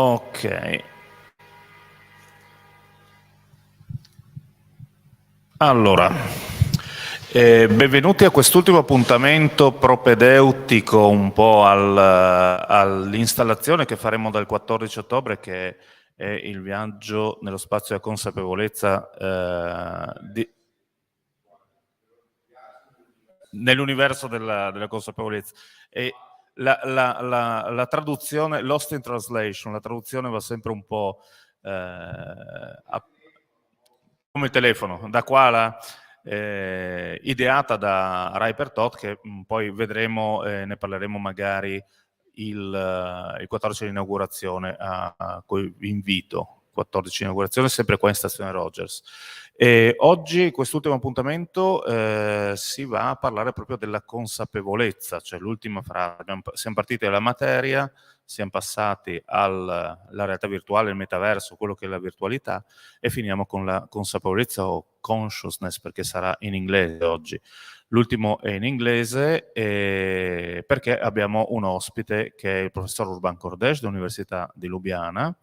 Ok. Allora, benvenuti a quest'ultimo appuntamento propedeutico un po' all'installazione che faremo dal 14 ottobre, che è il viaggio nello spazio della consapevolezza nell'universo della consapevolezza. E la traduzione, lost in translation, la traduzione va sempre un po' come il telefono, da qua ideata da Ryper Todd, che poi vedremo, ne parleremo magari il 14 di inaugurazione, a cui vi invito. 14 di inaugurazione, sempre qua in stazione Rogers. E oggi, quest'ultimo appuntamento, si va a parlare proprio della consapevolezza, cioè l'ultima frase. Siamo partiti dalla materia, siamo passati alla realtà virtuale, il metaverso, quello che è la virtualità, e finiamo con la consapevolezza o consciousness, perché sarà in inglese oggi. L'ultimo è in inglese perché abbiamo un ospite che è il professor Urban Kordeš dell'Università di Lubiana,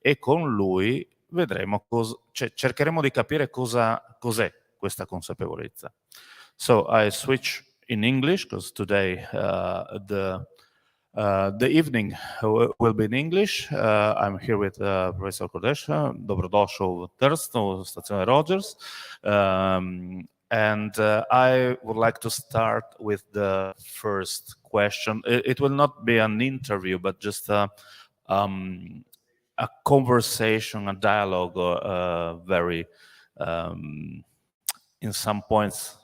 e con lui vedremo cercheremo di capire cos'è questa consapevolezza. So I switch in English because today the evening will be in English. I'm here with Professor Kordeš. Dobrodošao v Trstu, Stazione Rogers. And I would like to start with the first question. It will not be an interview, but just a conversation, a dialogue, very, in some points,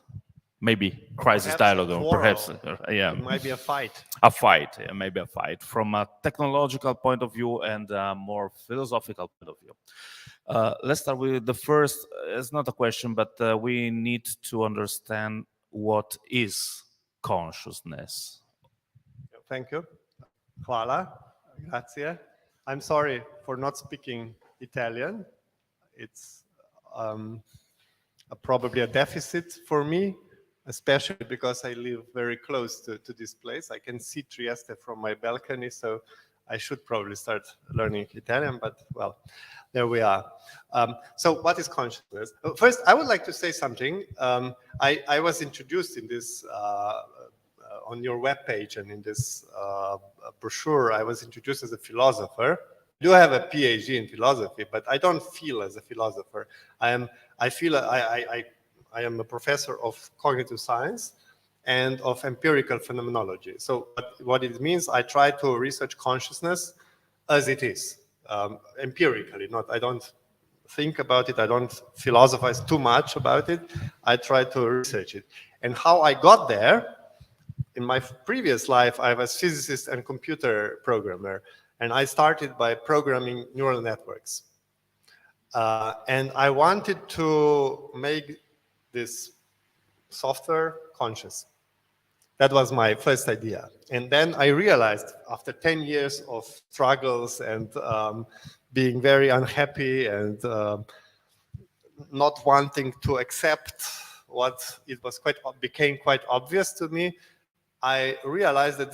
maybe crisis dialogue, or perhaps, yeah. It might be a fight. A fight, yeah, maybe a fight, from a technological point of view and a more philosophical point of view. Let's start with the first. It's not a question, but we need to understand what is consciousness. Thank you. Hvala. Grazie. I'm sorry for not speaking Italian. It's probably a deficit for me, especially because I live very close to this place. I can see Trieste from my balcony, so I should probably start learning Italian, but well, there we are. So what is consciousness? First, I would like to say something. I was introduced in this, on your webpage and in this brochure, I was introduced as a philosopher. I do have a PhD in philosophy, but I don't feel as a philosopher. I am a professor of cognitive science and of empirical phenomenology. So what it means, I try to research consciousness as it is, empirically. I don't think about it, I don't philosophize too much about it. I try to research it. And how I got there, in my previous life, I was physicist and computer programmer, and I started by programming neural networks. And I wanted to make this software conscious. That was my first idea. And then I realized after 10 years of struggles and being very unhappy and not wanting to accept what it was became quite obvious to me, I realized that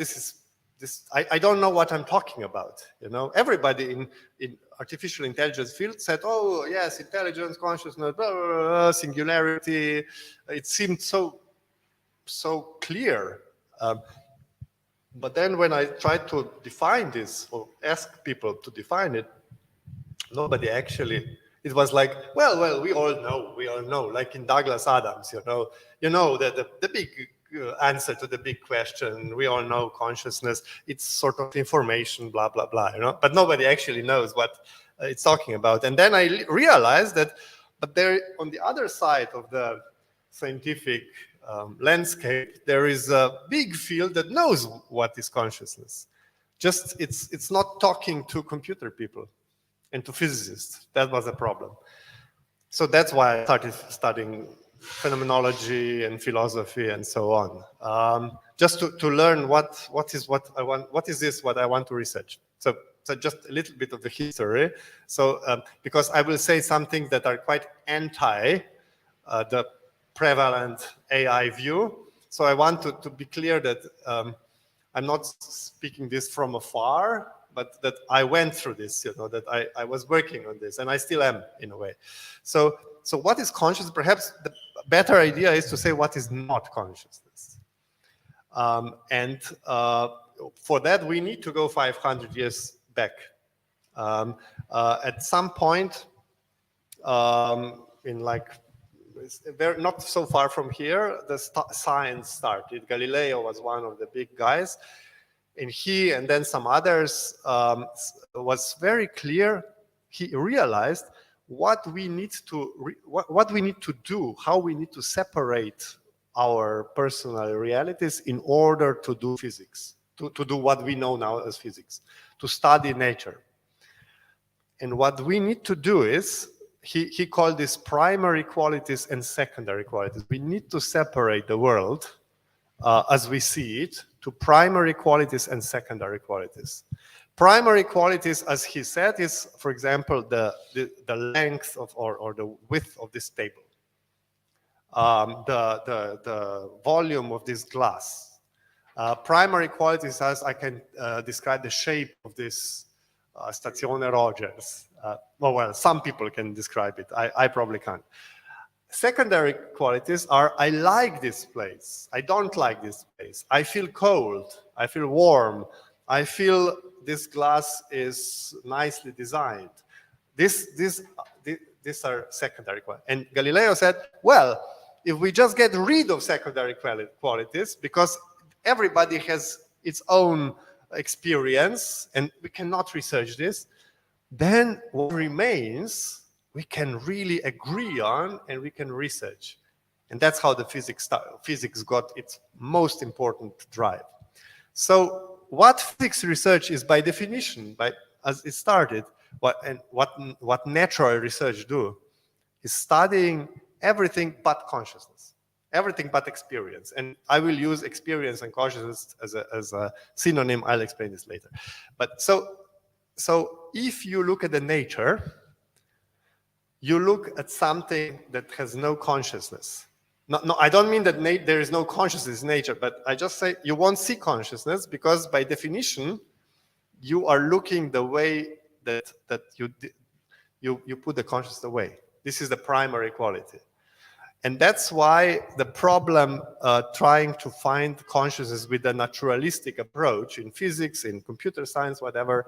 I don't know what I'm talking about. You know, everybody in artificial intelligence field said, oh yes, intelligence, consciousness, blah, blah, blah, singularity. It seemed so clear. But then when I tried to define this or ask people to define it, nobody actually, it was like, well, we all know, like in Douglas Adams, you know that the big answer to the big question, we all know consciousness, it's sort of information, blah, blah, blah, but nobody actually knows what it's talking about. And then I realized that, but there, on the other side of the scientific landscape, there is a big field that knows what is consciousness. Just it's not talking to computer people and to physicists. That was a problem. So that's why I started studying phenomenology and philosophy and so on, just to learn what is this what I want to research. So just a little bit of the history. So because I will say some things that are quite anti the prevalent AI view. So I want to be clear that I'm not speaking this from afar, but that I went through this, that I was working on this, and I still am in a way. So what is consciousness? Perhaps the better idea is to say what is not consciousness. For that, we need to go 500 years back. At some point, not so far from here, the science started. Galileo was one of the big guys, and he and then some others was very clear. He realized what we need to do, how we need to separate our personal realities in order to do physics, to do what we know now as physics, to study nature. And what we need to do is, he called this primary qualities and secondary qualities. We need to separate the world as we see it to primary qualities and secondary qualities. Primary qualities, as he said, is, for example, the length of or the width of this table, the volume of this glass. Primary qualities, as I can describe the shape of this Stazione Rogers. Well, some people can describe it. I probably can't. Secondary qualities are, I like this place. I don't like this place. I feel cold. I feel warm. I feel this glass is nicely designed. These are secondary qualities. And Galileo said, well, if we just get rid of secondary qualities, because everybody has its own experience and we cannot research this, then what remains we can really agree on and we can research. And that's how the physics got its most important drive. So what physics research is by definition, as it started, what natural research do is studying everything but consciousness, everything but experience. And I will use experience and consciousness as a synonym. I'll explain this later. But so if you look at the nature, you look at something that has no consciousness. No, I don't mean that there is no consciousness in nature, but I just say you won't see consciousness because by definition, you are looking the way that you put the consciousness away. This is the primary quality. And that's why the problem trying to find consciousness with a naturalistic approach in physics, in computer science, whatever,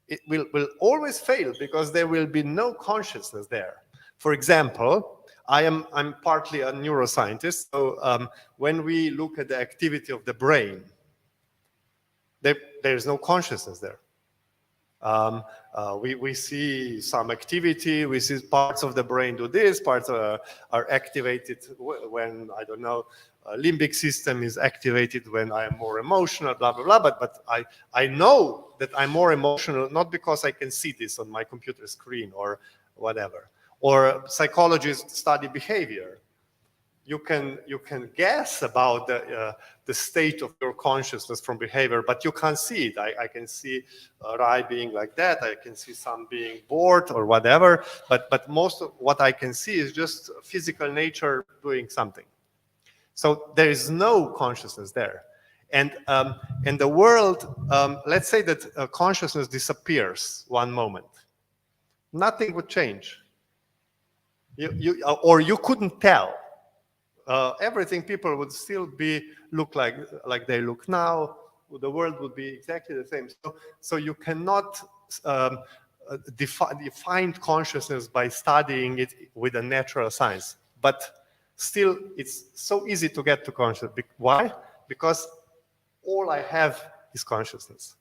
it will always fail because there will be no consciousness there. For example, I'm partly a neuroscientist, so when we look at the activity of the brain, there's no consciousness there. We see some activity, we see parts of the brain do this, parts are activated when, I don't know, limbic system is activated when I am more emotional, blah, blah, blah. But I know that I'm more emotional, not because I can see this on my computer screen or whatever. Or psychologists study behavior. You can guess about the state of your consciousness from behavior, but you can't see it. I can see Rai being like that. I can see some being bored or whatever. But most of what I can see is just physical nature doing something. So there is no consciousness there. And the world, let's say that consciousness disappears one moment. Nothing would change. Or you couldn't tell. Everything people would still look like they look now. The world would be exactly the same. So you cannot define consciousness by studying it with a natural science. But still, it's so easy to get to consciousness. Why? Because all I have is consciousness.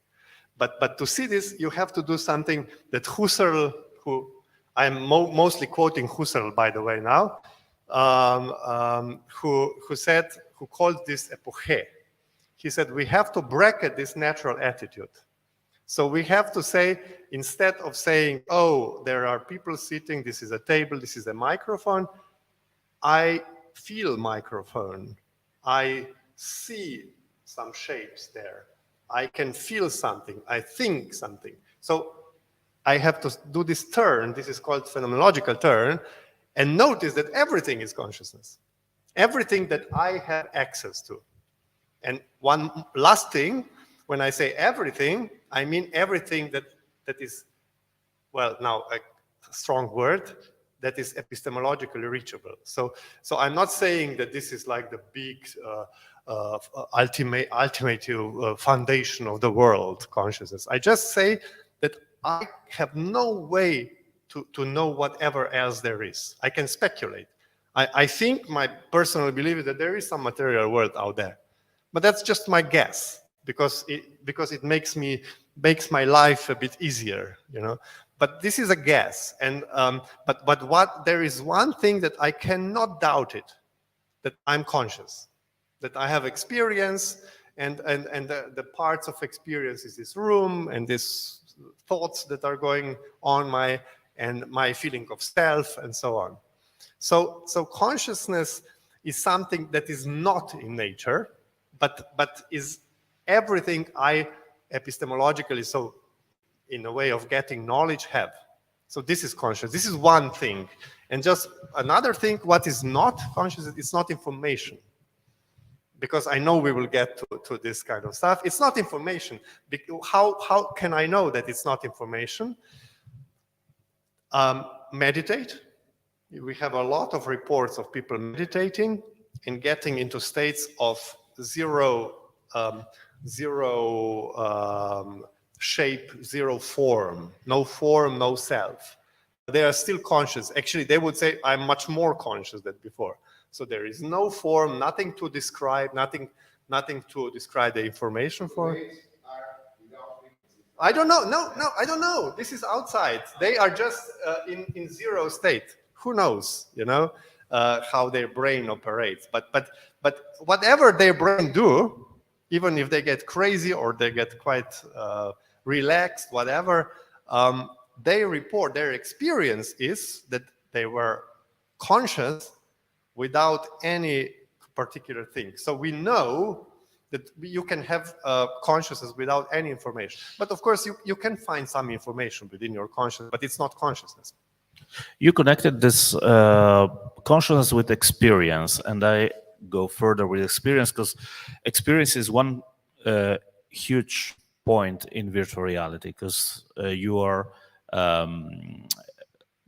But to see this, you have to do something that Husserl, who I'm mostly quoting Husserl, by the way, now, who called this epoche. He said, we have to bracket this natural attitude. So we have to say, instead of saying, oh, there are people sitting, this is a table, this is a microphone, I feel microphone. I see some shapes there. I can feel something. I think something. So I have to do this turn. This is called phenomenological turn. And notice that everything is consciousness. Everything that I have access to. And one last thing, when I say everything, I mean everything that is, well, now a strong word, that is epistemologically reachable. So I'm not saying that this is like the big ultimate foundation of the world, consciousness. I just say that I have no way to know whatever else there is. I can speculate. I think my personal belief is that there is some material world out there, but that's just my guess, because it makes my life a bit easier, you know. But this is a guess, and but there is one thing that I cannot doubt it, that I'm conscious, that I have experience, and the parts of experience is this room and these thoughts that are going on my feeling of self and so on. So consciousness is something that is not in nature, but is everything I epistemologically, so in a way of getting knowledge, have. So this is conscious. This is one thing. And just another thing, what is not conscious, it's not information. Because I know we will get to this kind of stuff. It's not information. How can I know that it's not information? Meditate. We have a lot of reports of people meditating and getting into states of zero shape, zero form, no self. They are still conscious. Actually, they would say, I'm much more conscious than before. So there is no form, nothing to describe, nothing to describe the information for. I don't know. No, I don't know. This is outside. They are just in zero state. Who knows, you know, how their brain operates. But whatever their brain do, even if they get crazy or they get quite relaxed, whatever, they report, their experience is that they were conscious without any particular thing. So we know that you can have consciousness without any information. But of course, you can find some information within your consciousness, but it's not consciousness. You connected this consciousness with experience, and I go further with experience, because experience is one huge point in virtual reality, because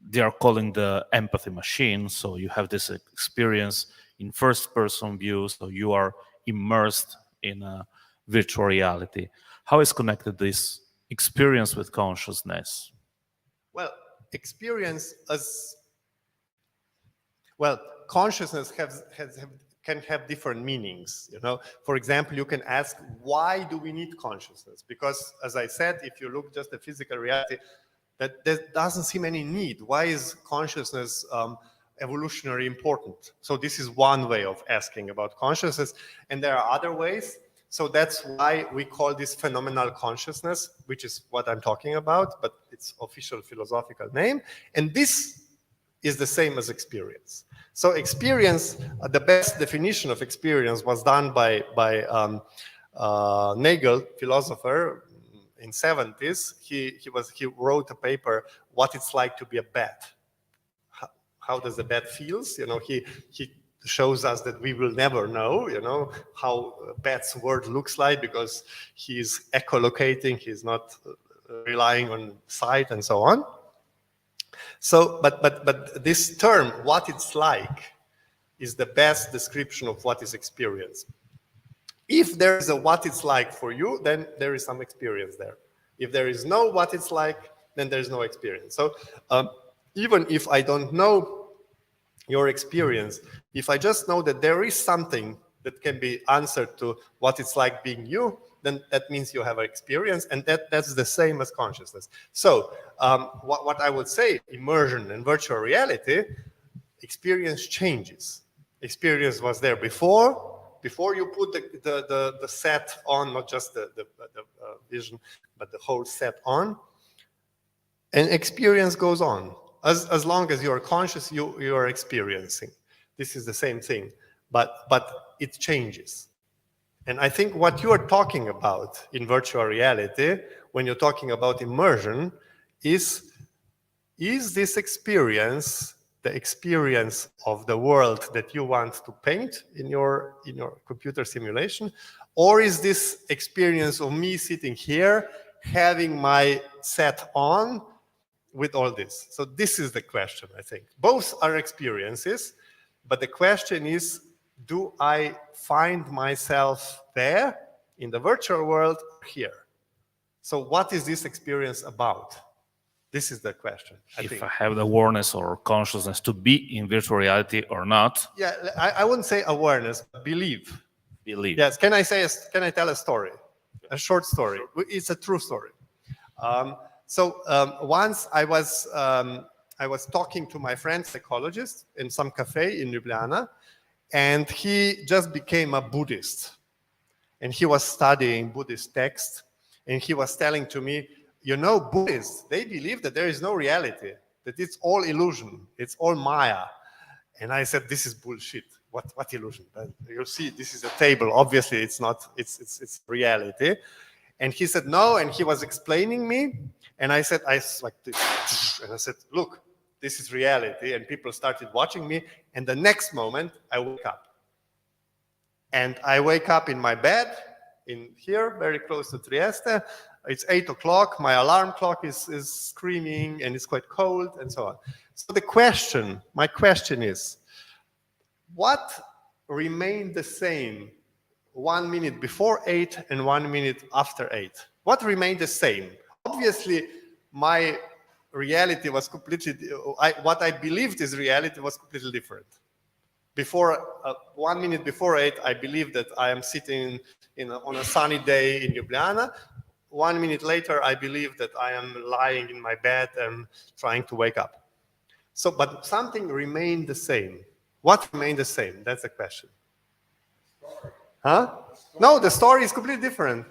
they are calling the empathy machine. So you have this experience in first person view, so you are immersed in a virtual reality. How is connected this experience with consciousness? Well, experience consciousness can have different meanings, you know. For example, you can ask, why do we need consciousness? Because, as I said, if you look just at physical reality, that there doesn't seem any need. Why is consciousness evolutionary important? So this is one way of asking about consciousness, and there are other ways. So that's why we call this phenomenal consciousness, which is what I'm talking about, but it's official philosophical name. And this is the same as experience. So experience, the best definition of experience was done by Nagel, philosopher, in 70s. He wrote a paper, What It's Like to Be a Bat. How does the bat feels? You know, he shows us that we will never know, you know, how a bat's world looks like, because he's echolocating, he's not relying on sight and so on. So, but this term, what it's like, is the best description of what is experience. If there is a what it's like for you, then there is some experience there. If there is no what it's like, then there's no experience. So even if I don't know your experience, if I just know that there is something that can be answered to what it's like being you, then that means you have an experience, and that's the same as consciousness. So what I would say, immersion and virtual reality, experience changes. Experience was there before you put the set on, not just the vision, but the whole set on, and experience goes on. As long as you are conscious, you are experiencing. This is the same thing, but it changes. And I think what you are talking about in virtual reality, when you're talking about immersion, is this experience the experience of the world that you want to paint in your computer simulation? Or is this experience of me sitting here, having my set on with all this? So this is the question, I think. Both are experiences, but the question is, do I find myself there in the virtual world or here? So what is this experience about? This is the question, I think. I have the awareness or consciousness to be in virtual reality or not. Yeah, I wouldn't say awareness, but believe. Believe. Yes, can I tell a story? A short story. It's a true story. Once I was talking to my friend psychologist in some cafe in Ljubljana, and he just became a Buddhist. And he was studying Buddhist texts, and he was telling to me, you know, Buddhists, they believe that there is no reality, that it's all illusion, it's all Maya. And I said, this is bullshit. What illusion? You'll see, this is a table. Obviously, it's not, it's reality. And he said, no, and he was explaining me. And I said, like this. And I said, look, this is reality. And people started watching me. And the next moment, I wake up. And I wake up in my bed, in here, very close to Trieste. It's 8 o'clock. My alarm clock is screaming, and it's quite cold, and so on. So my question is, what remained the same 1 minute before 8 and 1 minute after 8? What remained the same? Obviously, my reality was completely, what I believed is reality was completely different. Before 1 minute before 8, I believed that I am sitting on a sunny day in Ljubljana. 1 minute later, I believe that I am lying in my bed and trying to wake up. So, but something remained the same. What remained the same? That's the question. Huh? No, the story is completely different.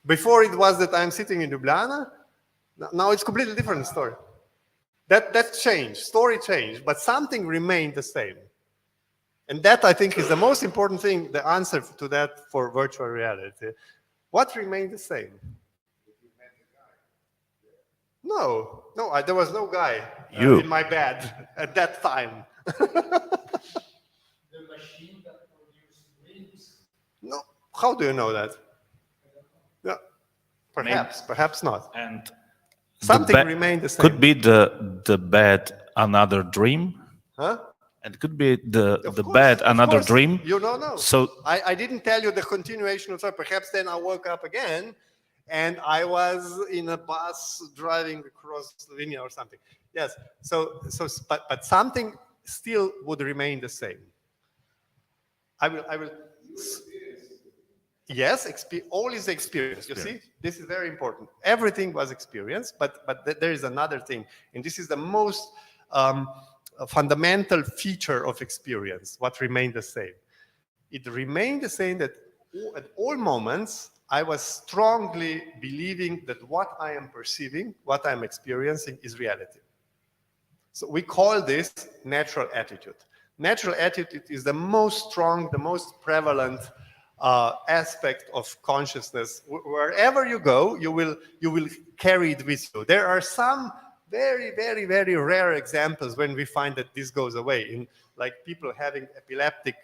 Before it was that I'm sitting in Ljubljana. Now it's completely different story. That changed. Story changed, but something remained the same. And that, I think, is the most important thing, the answer to that for virtual reality. What remained the same? No, there was no guy in my bed at that time. The machine that produced dreams. No, how do you know that? Yeah, perhaps not. And something remained the same. Could be the bed another dream. Huh? And could be the bed another dream. You don't know. So I didn't tell you the continuation of that. Perhaps then I woke up again, and I was in a bus driving across Slovenia or something. Yes. But something still would remain the same. I will. Yes, all is experience. You see, this is very important. Everything was experience, but there is another thing, and this is the most fundamental feature of experience. What remained the same? It remained the same that at all moments I was strongly believing that what I am perceiving, what I am experiencing, is reality. So we call this natural attitude. Natural attitude is the most strong, the most prevalent aspect of consciousness. Wherever you go, you will carry it with you. There are some very, very, very rare examples when we find that this goes away, like people having epileptic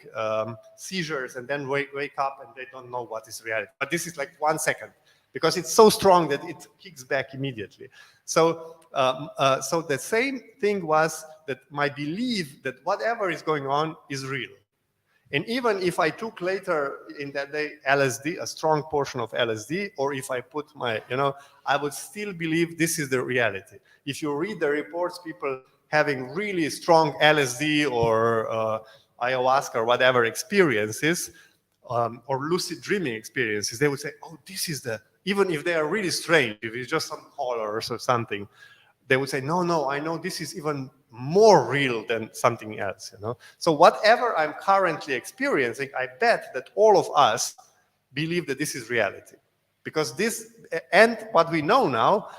seizures and then wake up and they don't know what is reality. But this is like 1 second, because it's so strong that it kicks back immediately. So the same thing was that my belief that whatever is going on is real. And even if I took later in that day LSD, a strong portion of LSD, or if I put my, I would still believe this is the reality. If you read the reports, people having really strong LSD or ayahuasca or whatever experiences, or lucid dreaming experiences, they would say, oh, this is even if they are really strange, if it's just some colors or something, they would say, no, I know this is even more real than something else, So whatever I'm currently experiencing, I bet that all of us believe that this is reality. Because this, and what we know now,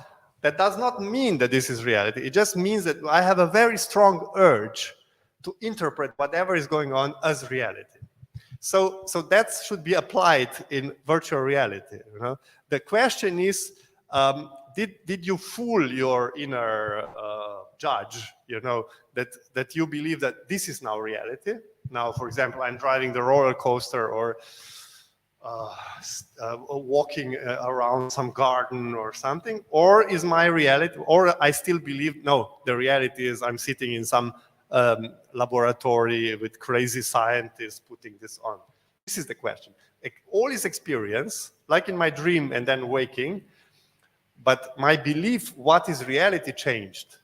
that does not mean that this is reality. It just means that I have a very strong urge to interpret whatever is going on as reality. So that should be applied in virtual reality. The question is, did you fool your inner judge, that you believe that this is now reality. Now, for example, I'm driving the roller coaster or walking around some garden or something, or is my reality, or I still believe, no, the reality is I'm sitting in some laboratory with crazy scientists putting this on. This is the question. All is experience, like in my dream and then waking, but my belief, what is reality, changed.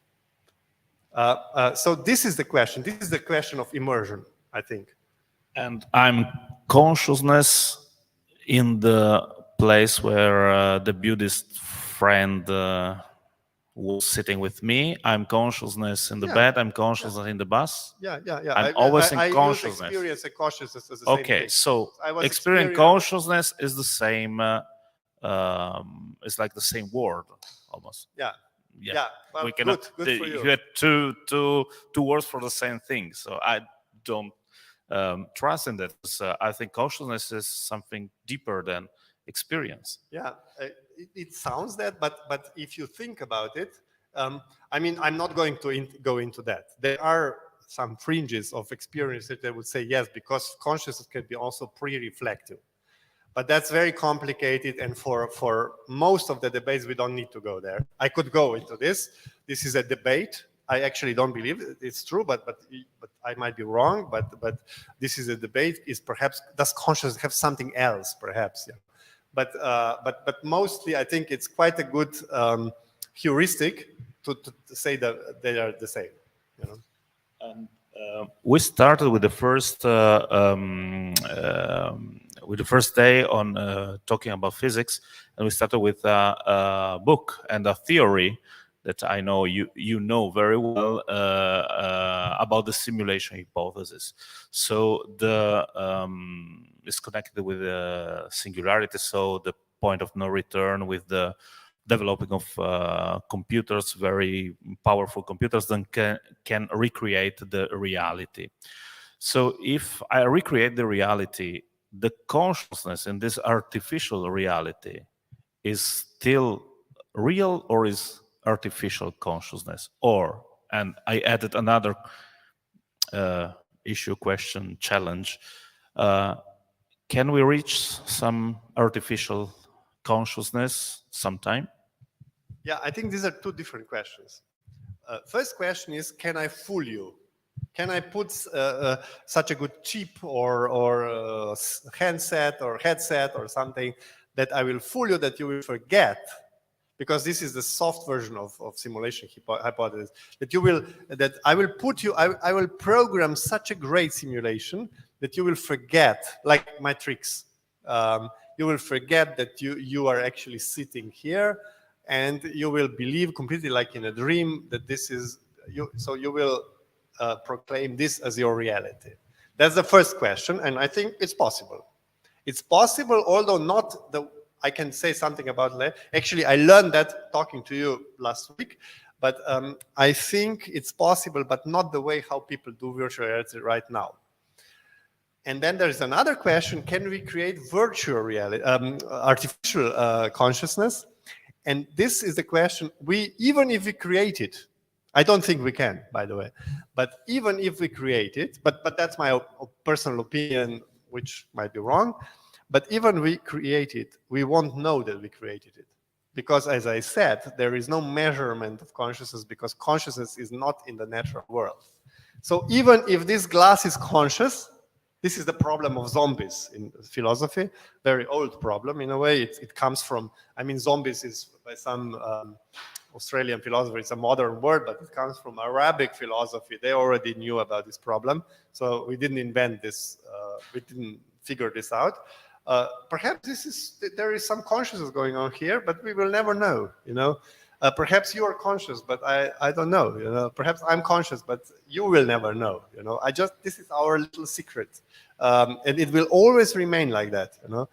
So this is the question. This is the question of immersion, I think. And I'm consciousness in the place where the Buddhist friend was sitting with me. I'm consciousness in the bed. I'm consciousness in the bus. Yeah. I'm always in consciousness. Use experience and consciousness as the same thing. Okay, so experience consciousness is the same. It's like the same word almost. Yeah. Well, We cannot. Good for you. You had two words for the same thing. So I don't trust in that. I think consciousness is something deeper than experience. Yeah, it sounds that, but if you think about it, I mean, I'm not going to go into that. There are some fringes of experience that I would say yes, because consciousness can be also pre-reflective. But that's very complicated, and for most of the debates, we don't need to go there. I could go into this. This is a debate. I actually don't believe it's true, but I might be wrong. But this is a debate. Is perhaps, does consciousness have something else? Perhaps, yeah. But mostly, I think it's quite a good heuristic to say that they are the same. And we started with the first day on talking about physics, and we started with a book and a theory that I know you know very well about the simulation hypothesis. So it's connected with the singularity, so the point of no return, with the developing of computers, very powerful computers, then can recreate the reality. So if I recreate the reality, the consciousness in this artificial reality is still real, or is artificial consciousness? Or, and I added another issue, question, challenge. Can we reach some artificial consciousness sometime? Yeah, I think these are two different questions. First question is, can I fool you? Can I put such a good chip or handset or headset or something that I will fool you, that you will forget? Because this is the soft version of simulation hypothesis, that I will program such a great simulation that you will forget, like my tricks. You will forget that you are actually sitting here, and you will believe completely like in a dream that this is you. So you will proclaim this as your reality. That's the first question, and I think it's possible. It's possible, although not the. I can say something about that. Actually, I learned that talking to you last week, but I think it's possible, but not the way how people do virtual reality right now. And then there's another question: can we create virtual reality, artificial consciousness? And this is the question. Even if we create it, I don't think we can, by the way. But even if we create it, but that's my personal opinion, which might be wrong. But even we create it, we won't know that we created it. Because as I said, there is no measurement of consciousness, because consciousness is not in the natural world. So even if this glass is conscious, this is the problem of zombies in philosophy, very old problem in a way. It comes from, I mean, zombies is by some Australian philosopher, it's a modern word, but it comes from Arabic philosophy. They already knew about this problem. So we didn't invent this, we didn't figure this out. Perhaps there is some consciousness going on here, but we will never know, you know. Perhaps you are conscious, but I don't know, you know. Perhaps I'm conscious, but you will never know, you know. This is our little secret. And it will always remain like that, you know.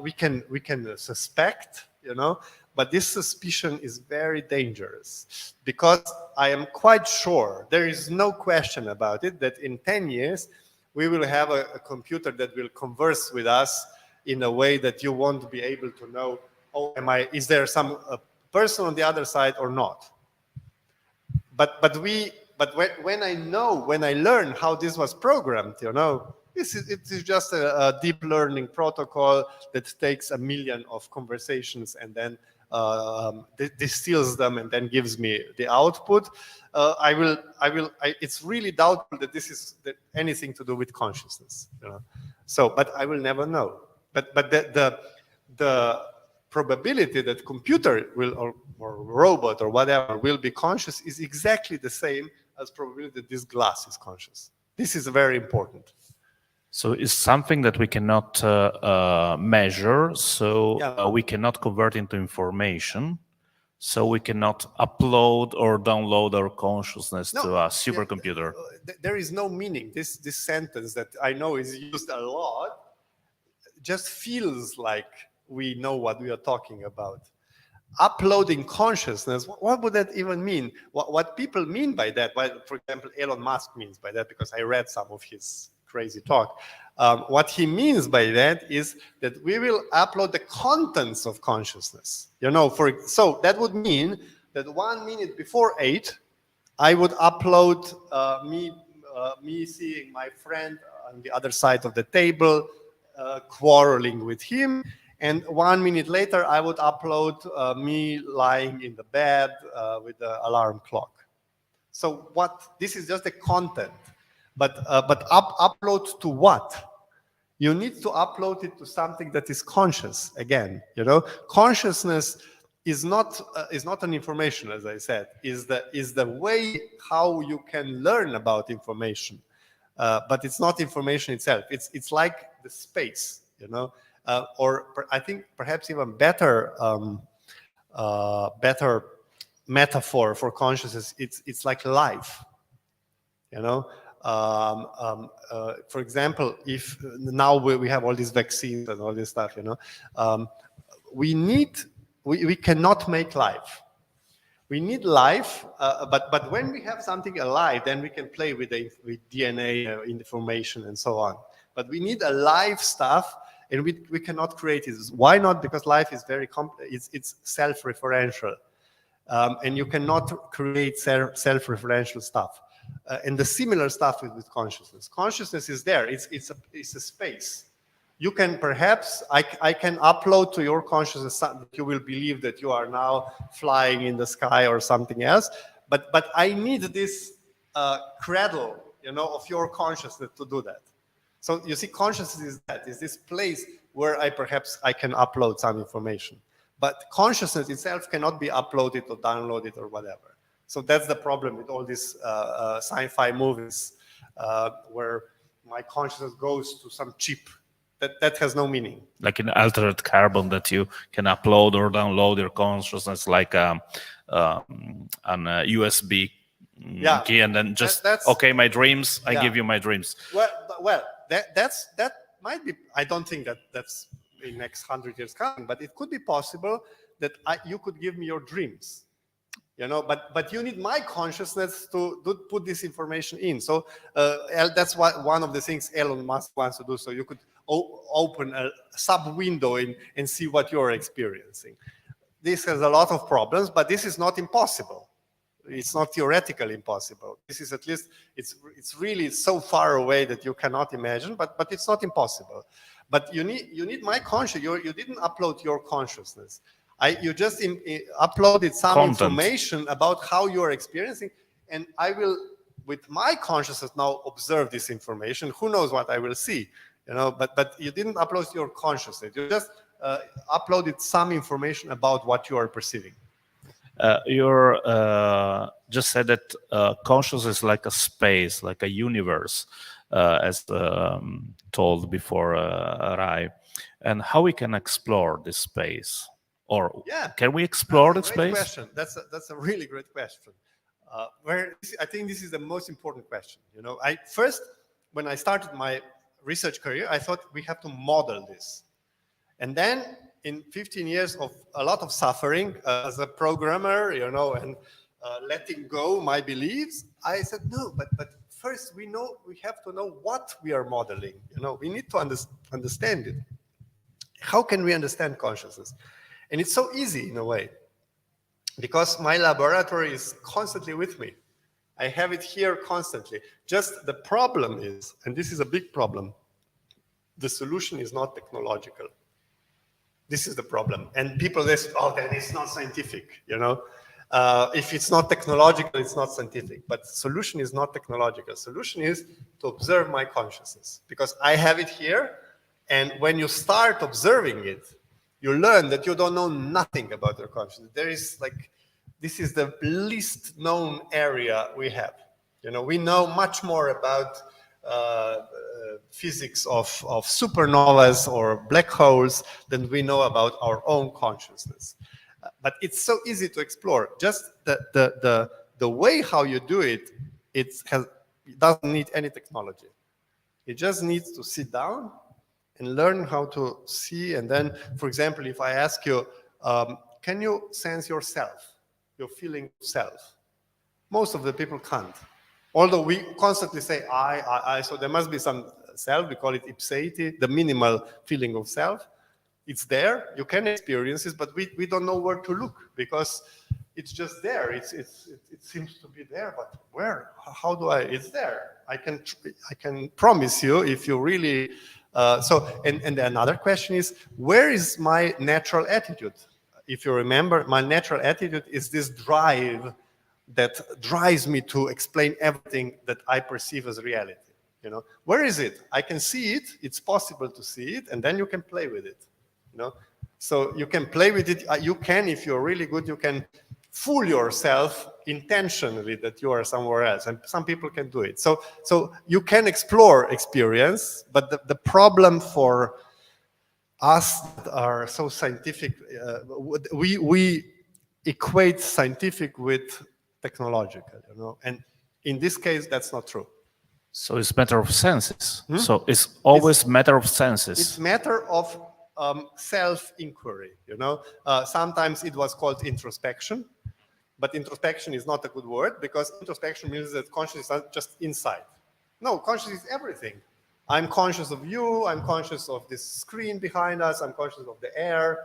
We can suspect, you know, but this suspicion is very dangerous, because I am quite sure, there is no question about it, that in 10 years, we will have a computer that will converse with us in a way that you won't be able to know, oh, is there some person on the other side or not? But when I learn how this was programmed, it is just a deep learning protocol that takes 1 million of conversations and then distills them and then gives me the output. It's really doubtful that this is anything to do with consciousness. So, but I will never know. But the probability that computer will or robot or whatever will be conscious is exactly the same as probability that this glass is conscious. This is very important. So it's something that we cannot measure, so we cannot convert into information, so we cannot upload or download our consciousness to a supercomputer. There is no meaning. This sentence that I know is used a lot just feels like we know what we are talking about. Uploading consciousness, what would that even mean? What people mean by that, for example, Elon Musk means by that, because I read some of his crazy talk. What he means by that is that we will upload the contents of consciousness. So that would mean that 1 minute before 8, I would upload me seeing my friend on the other side of the table, quarreling with him. And 1 minute later, I would upload me lying in the bed with the alarm clock. So this is just the content. But upload to what? You need to upload it to something that is conscious. Again, consciousness is not an information, as I said. Is the way how you can learn about information. But it's not information itself. It's like the space, or I think perhaps even better metaphor for consciousness. It's like life, For example, if now we have all these vaccines and all this stuff, we cannot make life. We need life, but when we have something alive, then we can play with DNA information and so on. But we need alive stuff, and we cannot create it. Why not? Because life is very complex. It's self-referential, and you cannot create self-referential stuff. And the similar stuff with consciousness. Consciousness is there. It's a space. You can perhaps, I can upload to your consciousness that you will believe that you are now flying in the sky or something else, but I need this cradle, of your consciousness to do that. So you see, consciousness is this place where I can upload some information, but consciousness itself cannot be uploaded or downloaded or whatever. So that's the problem with all these sci-fi movies where my consciousness goes to some chip. That has no meaning. Like an altered carbon that you can upload or download your consciousness, like an USB key, and then just okay, my dreams. I give you my dreams. Well, that might be. I don't think that's in next 100 years coming, but it could be possible that you could give me your dreams. But you need my consciousness to put this information in. So that's one of the things Elon Musk wants to do. So you could open a sub window and see what you're experiencing. This has a lot of problems, but this is not impossible. It's not theoretically impossible. This is at least, it's really so far away that you cannot imagine, but it's not impossible. But you need my consciousness. You didn't upload your consciousness. You just uploaded some information about how you are experiencing, and I will, with my consciousness now, observe this information. Who knows what I will see, but you didn't upload your consciousness. You just uploaded some information about what you are perceiving. You just said that consciousness is like a space, like a universe, as told before, Rai. And how we can explore this space? Or can we explore the space? Question. That's a really great question. I think this is the most important question. First, when I started my research career, I thought we have to model this. And then in 15 years of a lot of suffering as a programmer, and letting go my beliefs, I said, no, but first we have to know what we are modeling. We need to understand it. How can we understand consciousness? And it's so easy in a way, because my laboratory is constantly with me. I have it here constantly. Just the problem is, and this is a big problem, the solution is not technological. This is the problem. And people say, oh, then it's not scientific, you know. If it's not technological, it's not scientific. But solution is not technological. Solution is to observe my consciousness. Because I have it here, and when you start observing it, you learn that you don't know nothing about your consciousness. There is like, this is the least known area we have. You know, we know much more about physics of supernovas or black holes than we know about our own consciousness. But it's so easy to explore. Just the way how you do it, it doesn't need any technology. It just needs to sit down and learn how to see. And then, for example, if I ask you, can you sense yourself, your feeling of self? Most of the people can't. Although we constantly say I, so there must be some self, we call it ipseity, the minimal feeling of self. It's there, you can experience it, but we don't know where to look because it's just there. It seems to be there, but where? How do I? It's there. I can promise you if you really. And another question is, where is my natural attitude? If you remember, my natural attitude is this drive that drives me to explain everything that I perceive as reality. You know, where is it? I can see it. It's possible to see it, and then you can play with it. You know, so you can play with it. You can, if you're really good, you can fool yourself intentionally that you are somewhere else, and some people can do it. So you can explore experience, but the problem for us that are so scientific, we equate scientific with technological, you know, and in this case, that's not true. So it's matter of senses. So it's always matter of senses. It's matter of self-inquiry, you know. Sometimes it was called introspection, but introspection is not a good word because introspection means that consciousness is just inside. No, consciousness is everything. I'm conscious of you, I'm conscious of this screen behind us, I'm conscious of the air,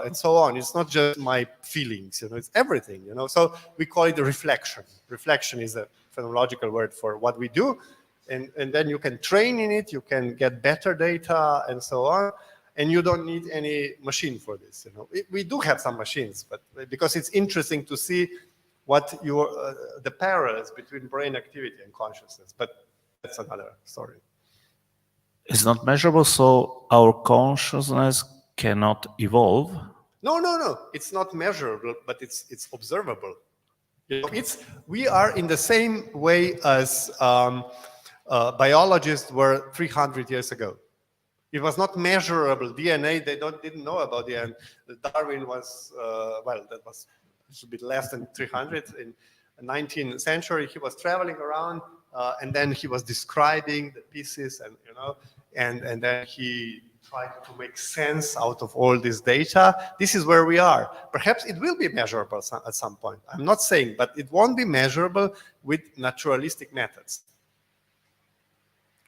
and so on. It's not just my feelings, you know, it's everything, you know. So we call it reflection. Reflection is a phenomenological word for what we do, and then you can train in it, you can get better data, and so on, and you don't need any machine for this, you know. We do have some machines, but because it's interesting to see what the parallels between brain activity and consciousness, but that's another story. It's not measurable, so our consciousness cannot evolve. No. It's not measurable, but it's observable. You know, we are in the same way as biologists were 300 years ago. It was not measurable. DNA, they didn't know about the end. Darwin was, well, that was a little bit less than 300. In the 19th century, he was traveling around, and then he was describing the pieces, and you know, and then he tried to make sense out of all this data. This is where we are. Perhaps it will be measurable at some point. I'm not saying, but it won't be measurable with naturalistic methods.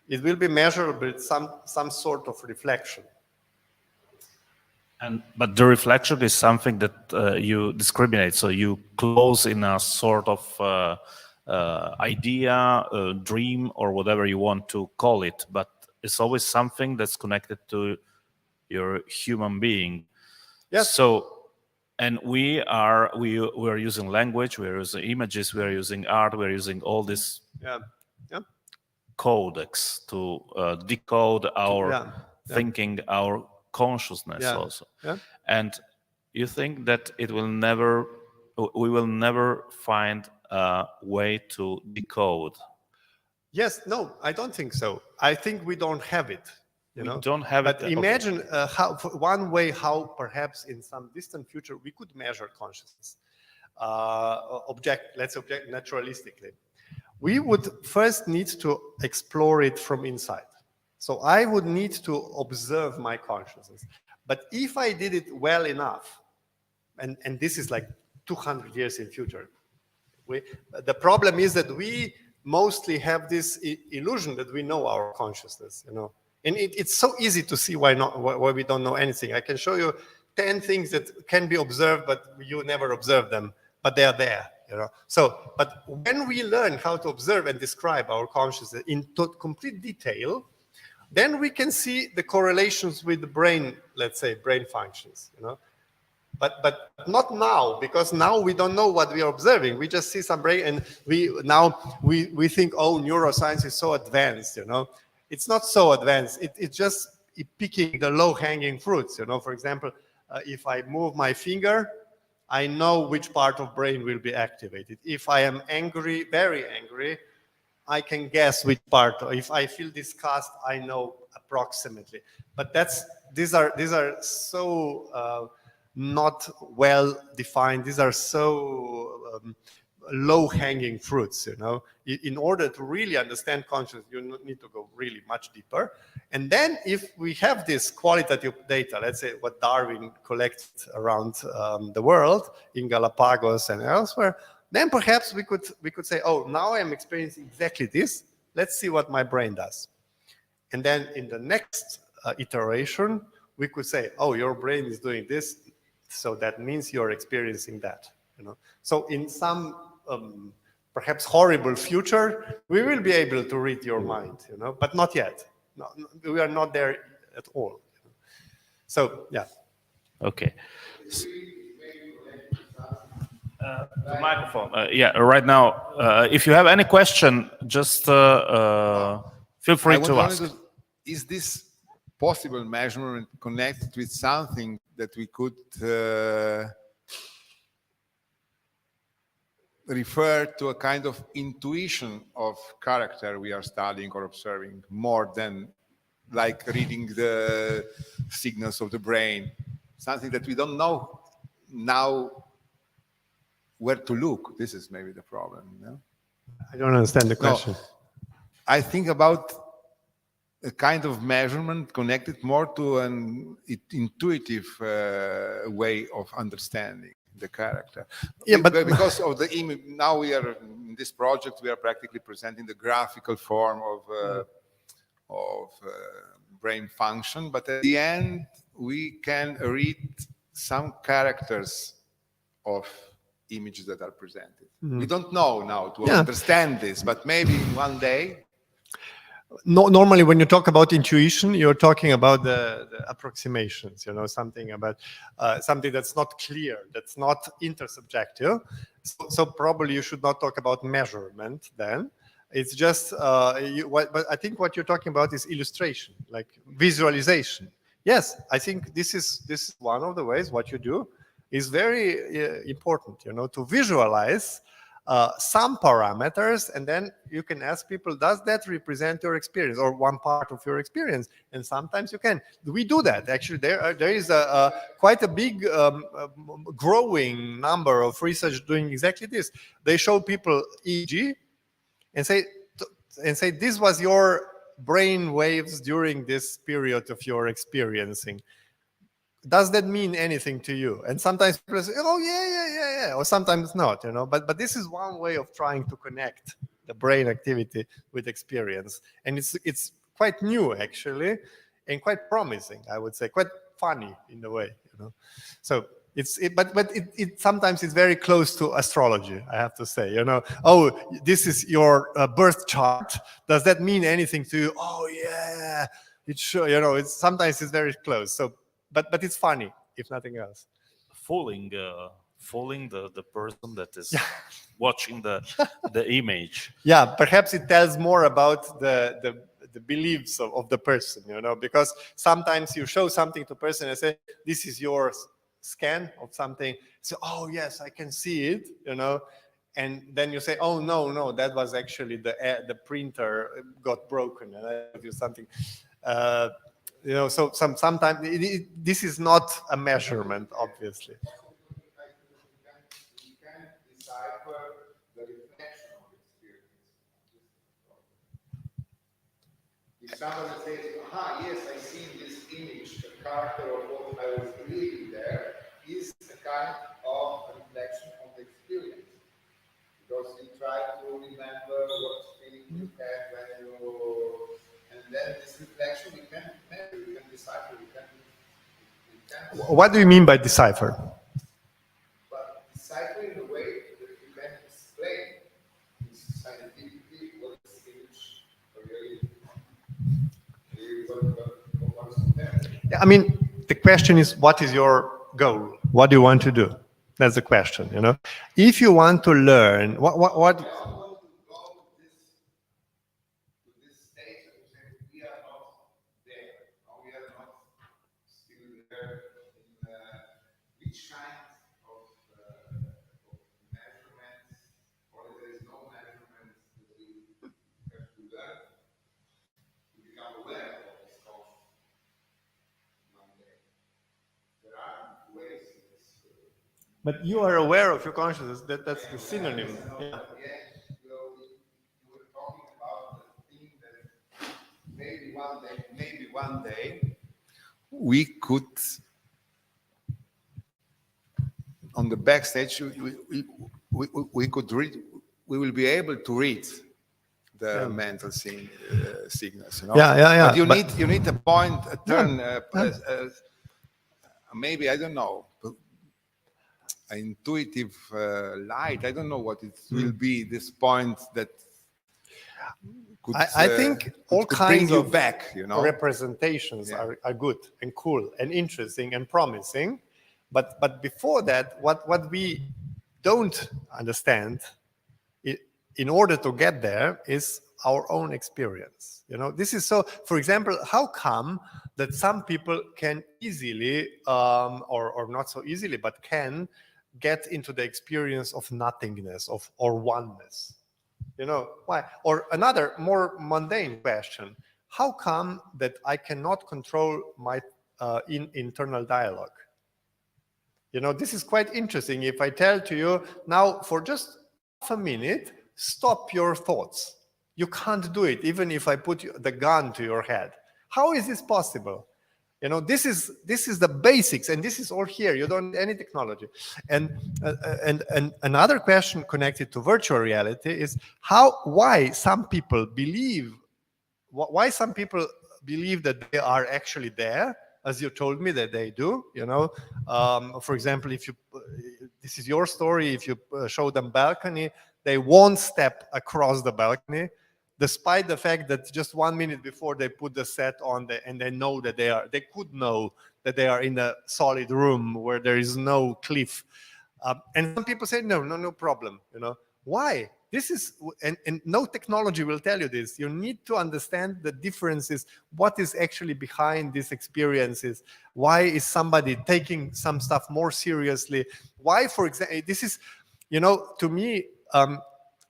It will be measurable with some sort of reflection. But the reflection is something that you discriminate. So you close in a sort of idea, dream, or whatever you want to call it. But it's always something that's connected to your human being. Yes. So, and we are using language, we are using images, we are using art, we are using all this codex to decode our thinking, our consciousness also. Yeah. And you think that we will never find a way to decode? Yes, no, I don't think so. I think we don't have it. You know? Don't have it. But imagine one way how perhaps in some distant future we could measure consciousness. Let's object naturalistically. We would first need to explore it from inside. So I would need to observe my consciousness. But if I did it well enough, and this is like 200 years in future, the problem is that we mostly have this illusion that we know our consciousness, you know. And it's so easy to see why we don't know anything. I can show you 10 things that can be observed, but you never observe them, but they are there. you know. So, but when we learn how to observe and describe our consciousness in complete detail, then we can see the correlations with the brain, let's say, brain functions, you know. But not now, because now we don't know what we are observing. We just see some brain, and we think, oh, neuroscience is so advanced, you know. It's not so advanced. It's just picking the low-hanging fruits, you know. For example, if I move my finger, I know which part of brain will be activated. If I am angry, very angry, I can guess which part. If I feel disgust, I know approximately. But these are so not well defined. These are so low-hanging fruits, you know. In order to really understand consciousness, you need to go really much deeper. And then if we have this qualitative data, let's say what Darwin collected around the world in Galapagos and elsewhere, then perhaps we could say, oh, now I'm experiencing exactly this. Let's see what my brain does. And then in the next iteration, we could say, oh, your brain is doing this, so that means you're experiencing that. You know. So in some perhaps horrible future, we will be able to read your mind, you know, but not yet. No, we are not there at all. You know. So yeah. Okay. The microphone. Yeah, right now, if you have any question, just feel free to ask. Is this possible measurement connected with something that we could refer to a kind of intuition of character we are studying or observing, more than like reading the signals of the brain, something that we don't know now where to look? This is maybe the problem, you know? I don't understand the question. No, I think about a kind of measurement connected more to an intuitive way of understanding the character. Yeah, but because of the image, now we are in this project, we are practically presenting the graphical form of brain function, but at the end we can read some characters of images that are presented. We don't know now to understand this, but maybe one day. No, normally when you talk about intuition, you're talking about the approximations, you know, something about something that's not clear, that's not intersubjective. So probably you should not talk about measurement then. It's just, but I think what you're talking about is illustration, like visualization. Yes, I think this is one of the ways what you do is very important, you know, to visualize some parameters, and then you can ask people, does that represent your experience or one part of your experience? And sometimes you can. We do that. Actually, there is quite a big growing number of research doing exactly this. They show people EEG and say this was your brain waves during this period of your experiencing. Does that mean anything to you? And sometimes people say, oh, yeah, or sometimes not, you know. But this is one way of trying to connect the brain activity with experience. And it's quite new, actually, and quite promising, I would say, quite funny in a way, you know. So but sometimes it's very close to astrology, I have to say, you know. Oh, this is your birth chart. Does that mean anything to you? Oh, yeah, it's sure, you know, sometimes it's very close. So, but it's funny, if nothing else. Fooling the person that is watching the image. Yeah, perhaps it tells more about the beliefs of the person, you know, because sometimes you show something to a person and say, this is your scan of something. So, oh yes, I can see it, you know, and then you say, oh no, that was actually the printer got broken and I do something. You know, so sometimes this is not a measurement, obviously. We can decipher the reflection of experience. If somebody says, aha, yes, I see this image, the character of what I was reading there is a kind of reflection of the experience. Because you try to remember what feeling you had when you... And then this reflection we can measure, we can decipher, we can... What do you mean by decipher? But decipher in a way that you can I mean, the question is, what is your goal? What do you want to do? That's the question, you know. If you want to learn, what But you are aware of your consciousness. That's the synonym. Yeah. Maybe one day we could, on the backstage, we could read, we will be able to read the mental signals, you know. Yeah. But you need a point, a turn, maybe, I don't know, intuitive light. I don't know what it will be. This point that could, I think all could kinds bring you of back, you know. representations are good and cool and interesting and promising. But before that, what we don't understand in order to get there is our own experience. You know, this is so, for example, how come that some people can easily, or not so easily, but can get into the experience of nothingness, or oneness? You know, why? Or another more mundane question: how come that I cannot control my internal dialogue? You know, this is quite interesting. If I tell to you now, for just half a minute, stop your thoughts. You can't do it, even if I put the gun to your head. How is this possible? You know, this is the basics, and this is all here. You don't need any technology. And another question connected to virtual reality is why some people believe that they are actually there, as you told me that they do. You know, for example, if you this is your story, if you show them balcony, they won't step across the balcony, despite the fact that just 1 minute before they put the set on, and they know that they could know that they are in a solid room where there is no cliff. And some people say, no problem. You know, why? This is, and no technology will tell you this. You need to understand the differences. What is actually behind these experiences? Why is somebody taking some stuff more seriously? Why, for example, this is, you know, to me,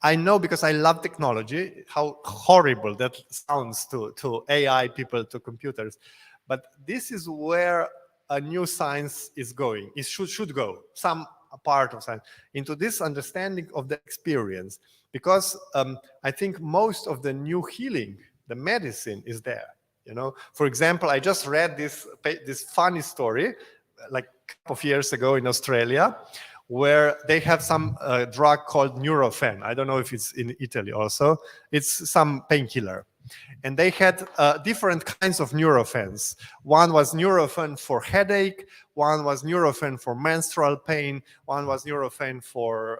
I know, because I love technology, how horrible that sounds to AI people, to computers. But this is where a new science is going. It should go, some part of science, into this understanding of the experience. Because I think most of the new healing, the medicine, is there. You know, for example, I just read this funny story like a couple of years ago in Australia, where they have some drug called Nurofen. I don't know if it's in Italy also. It's some painkiller. And they had different kinds of Nurofens. One was Nurofen for headache, one was Nurofen for menstrual pain, one was Nurofen for,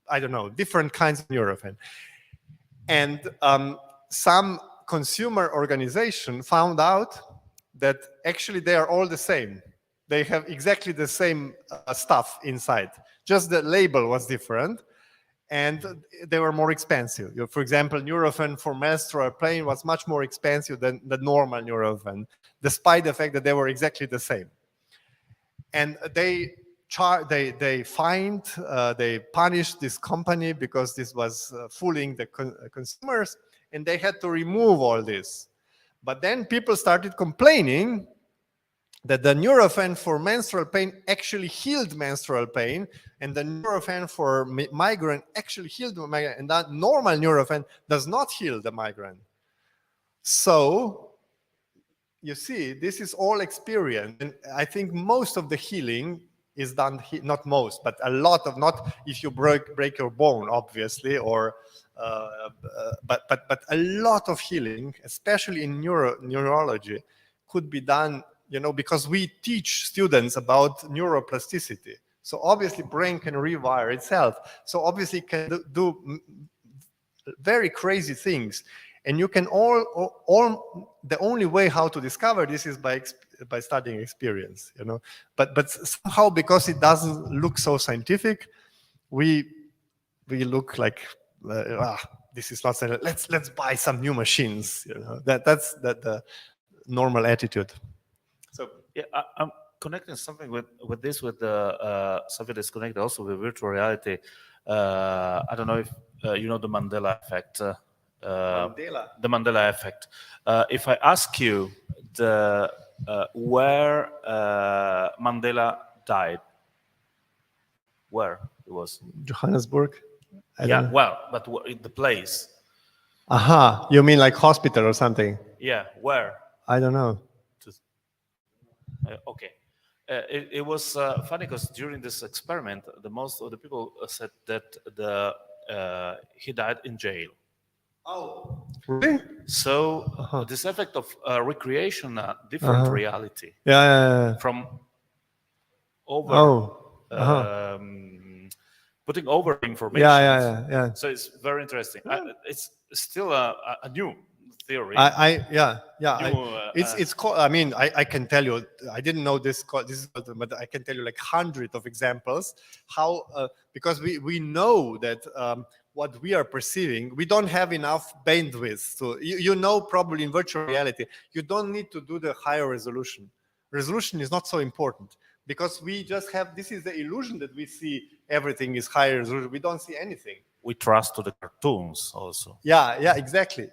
I don't know, different kinds of Nurofen. And some consumer organization found out that actually they are all the same. They have exactly the same stuff inside. Just the label was different, and they were more expensive. For example, Nurofen for menstrual pain was much more expensive than the normal Nurofen, despite the fact that they were exactly the same. And they punished this company because this was fooling the consumers, and they had to remove all this. But then people started complaining that the Nurofen for menstrual pain actually healed menstrual pain, and the Nurofen for migraine actually healed the migraine, and that normal Nurofen does not heal the migraine. So, you see, this is all experience, and I think most of the healing is done, not most, but a lot of, not if you break your bone, obviously, or but a lot of healing, especially in neurology, could be done. You know, because we teach students about neuroplasticity. So obviously brain can rewire itself. So obviously it can do very crazy things. And you can the only way how to discover this is by studying experience, you know. But somehow, because it doesn't look so scientific, we look like this is not scientific. Let's buy some new machines, you know. That's the normal attitude. So yeah, I'm connecting something with this, with the something that's connected also with virtual reality. I don't know if you know the Mandela effect. The Mandela effect. If I ask you where Mandela died, where it was? Johannesburg. I don't Yeah, know. well, but the place. Aha, you mean like hospital or something? Yeah, where? I don't know. Okay. It was funny because during this experiment, the most of the people said that he died in jail. Oh, really? So this effect of recreation, different reality Yeah. from over Oh. putting over information. Yeah. So it's very interesting. It's still a new theory. It's called. I mean, I can tell you. I didn't know this. But I can tell you like hundreds of examples. How because we know that what we are perceiving, we don't have enough bandwidth. So you know, probably in virtual reality, you don't need to do the higher resolution. Resolution is not so important because we just have. This is the illusion that we see everything is higher resolution. We don't see anything. We trust to the cartoons also. Yeah, exactly.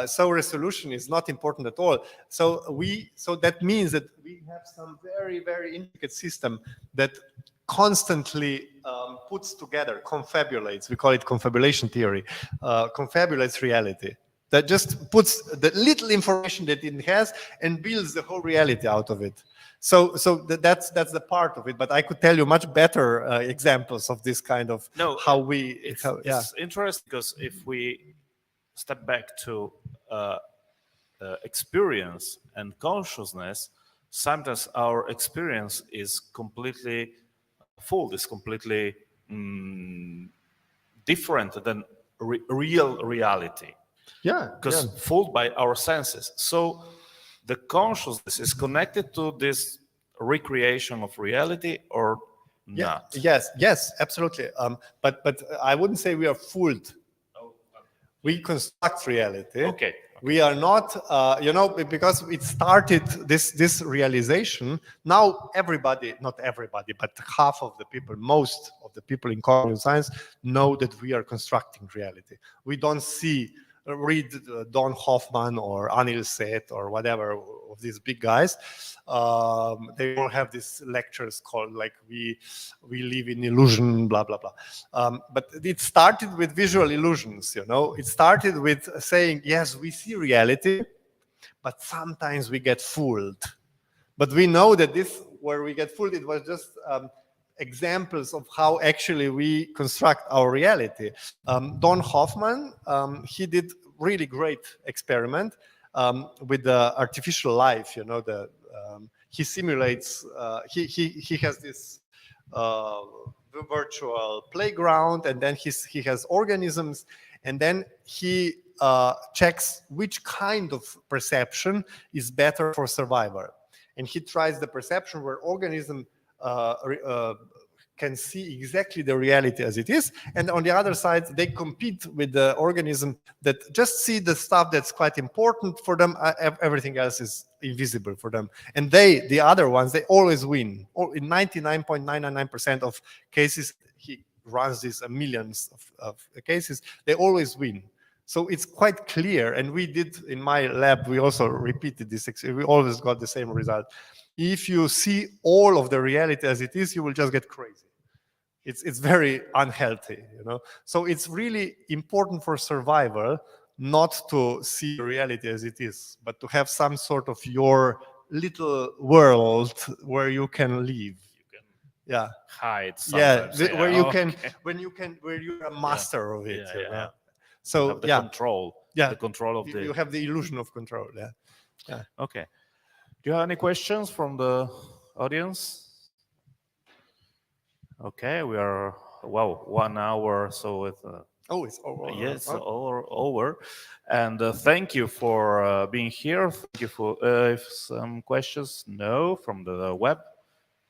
So resolution is not important at all. So that means that we have some very, very intricate system that constantly puts together, confabulates. We call it confabulation theory. Confabulates reality. That just puts the little information that it has and builds the whole reality out of it. So that's the part of it. But I could tell you much better examples of this kind of how we. It's interesting because if we step back to experience and consciousness, sometimes our experience is completely full, is completely different than real reality. Because fooled by our senses. So the consciousness is connected to this recreation of reality or not? Yes, absolutely. But I wouldn't say we are fooled. We construct reality. Okay. We are not, because it started this realization. Now everybody, not everybody, but half of the people, most of the people in cognitive science know that we are constructing reality. We don't read Don Hoffman or Anil Seth or whatever of these big guys. They all have these lectures called like we live in illusion, blah blah blah. But it started with visual illusions. It started with saying, yes, we see reality, but sometimes we get fooled. But we know that where we get fooled, it was just examples of how actually we construct our reality. Don Hoffman, he did really great experiment with the artificial life. He simulates. He has this virtual playground, and then he has organisms, and then he checks which kind of perception is better for survival, and he tries the perception where organism can see exactly the reality as it is, and on the other side they compete with the organism that just see the stuff that's quite important for them. Everything else is invisible for them, and the other ones, they always win. In 99.999% of cases, he runs this millions of cases, they always win. So it's quite clear, and we did in my lab, we also repeated this, we always got the same result. If you see all of the reality as it is, you will just get crazy. It's very unhealthy, So it's really important for survival not to see reality as it is, but to have some sort of your little world where you can live. Hide sometimes. Where you're a master of it. So the control. The control of you have the illusion of control. Okay. Do you have any questions from the audience? Okay, we are 1 hour, so with Oh, it's over. Yes, Oh. over. And thank you for being here. Thank you for if some questions. No, from the web.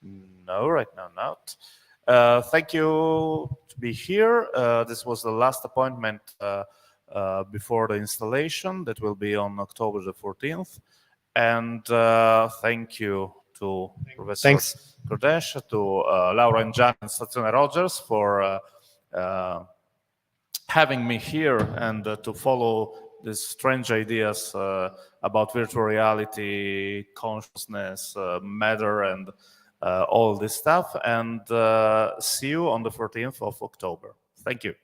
No, right now not. Thank you to be here. This was the last appointment before the installation that will be on October the 14th. And thank you to Professor Thanks. Kordeš, to Laura and Gian and Stazione Rogers for having me here and to follow these strange ideas about virtual reality, consciousness, matter, and all this stuff. And see you on the 14th of October. Thank you.